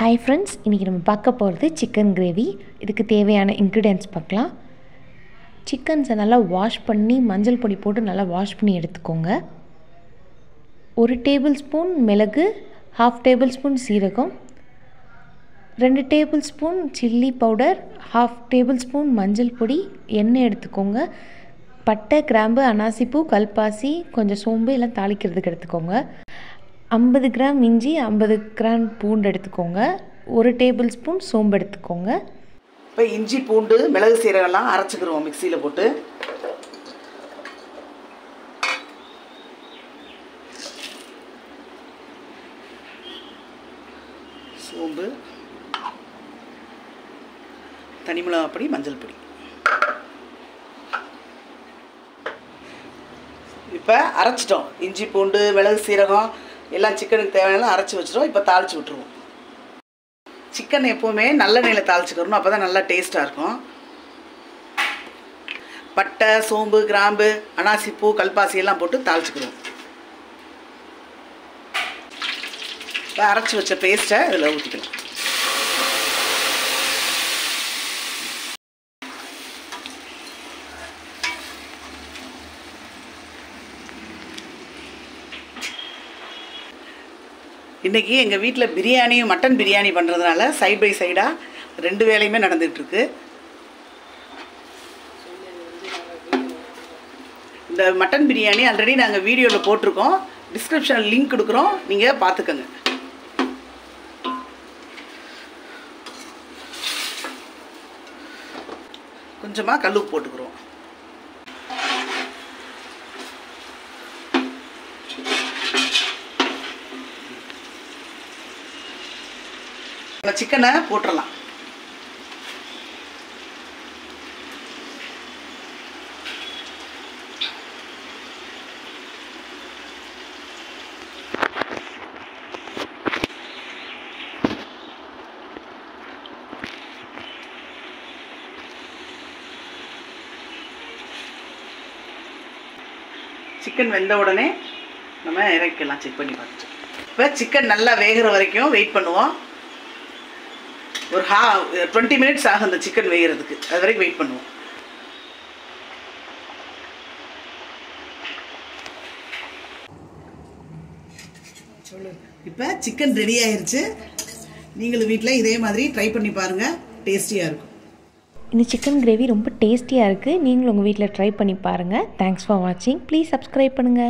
Hi friends, இன்னைக்கு நம்ம பார்க்க போகிறது சிக்கன் கிரேவி. இதுக்கு தேவையான இன்க்ரீடியன்ட்ஸ் பார்க்கலாம். சிக்கன்ஸை நல்லா வாஷ் பண்ணி மஞ்சள் பொடி போட்டு நல்லா வாஷ் பண்ணி எடுத்துக்கோங்க. 1 டேபிள் ஸ்பூன் மிளகு, 1/2 டேபிள் ஸ்பூன் சீரகம், 2 table spoon chilli powder, 1/2 table spoon மஞ்சள் பொடி, எண்ணெய் எடுத்துக்கோங்க. பட்டை, கிராம்பு, அனாசிப்பூ, கல்பாசி, கொஞ்சம் சோம்பு எல்லாம் தாளிக்கிறதுக்கு எடுத்துக்கோங்க. 50 கிராம் இஞ்சி, 50 கிராம் பூண்டு எடுத்துக்கோங்க. 1 டேபிள் ஸ்பூன் சோம்பு எடுத்துக்கோங்க. இப்போ இஞ்சி, பூண்டு, மிளகு, சீரகம்லாம் அரைச்சிக்கிடுவோம் மிக்சியில் போட்டு. சோம்பு, தனி மிளகாய் பொடி, மஞ்சள் பொடி. இப்போ அரைச்சிட்டோம். இஞ்சி, பூண்டு, மிளகு, சீரகம் எல்லாம் சிக்கனுக்கு தேவையான அரைச்சி வச்சிட்டோம். இப்போ தாளித்து விட்டுருவோம். சிக்கன் எப்போவுமே நல்லெண்ணெயில் தாளிச்சுக்கிறணும், அப்போ தான் நல்லா டேஸ்ட்டாக இருக்கும். பட்டை, சோம்பு, கிராம்பு, அனாசிப்பூ, கல்பாசி எல்லாம் போட்டு தாளிச்சுக்கிறோம். இப்போ அரைச்சி வச்ச பேஸ்ட்டை இதில் ஊற்றிக்கலாம். இன்றைக்கி எங்கள் வீட்டில் பிரியாணியும் மட்டன் பிரியாணி பண்ணுறதுனால சைட் பை சைடாக 2 வேலையுமே நடந்துகிட்ருக்கு. இந்த மட்டன் பிரியாணி ஆல்ரெடி நாங்கள் வீடியோவில் போட்டிருக்கோம், டிஸ்கிரிப்ஷனில் லிங்க் கொடுக்குறோம், நீங்கள் பார்த்துக்கோங்க. கொஞ்சமாக கல்லுப்பு போட்டுக்கிறோம். சிக்கனை போட்டுடலாம். சிக்கன் வெந்த உடனே நம்ம இறக்கலாம். செக் பண்ணி பார்த்துட்டு இப்போ சிக்கன் நல்லா வேகிற வரைக்கும் வெயிட் பண்ணுவோம். ஒரு 20 மினிட்ஸ் ஆகும் அந்த சிக்கன் வேகிறதுக்கு. அது வரைக்கும் வெயிட் பண்ணுவோம். இப்போ சிக்கன் ரெடி ஆயிடுச்சு. நீங்களும் வீட்டில் இதே மாதிரி ட்ரை பண்ணி பாருங்கள், டேஸ்டியாக இருக்கும். இந்த சிக்கன் கிரேவி ரொம்ப டேஸ்டியாக இருக்குது. நீங்களும் உங்கள் வீட்டில் ட்ரை பண்ணி பாருங்கள். தேங்க்ஸ் ஃபார் வாட்சிங். ப்ளீஸ் சப்ஸ்கிரைப் பண்ணுங்கள்.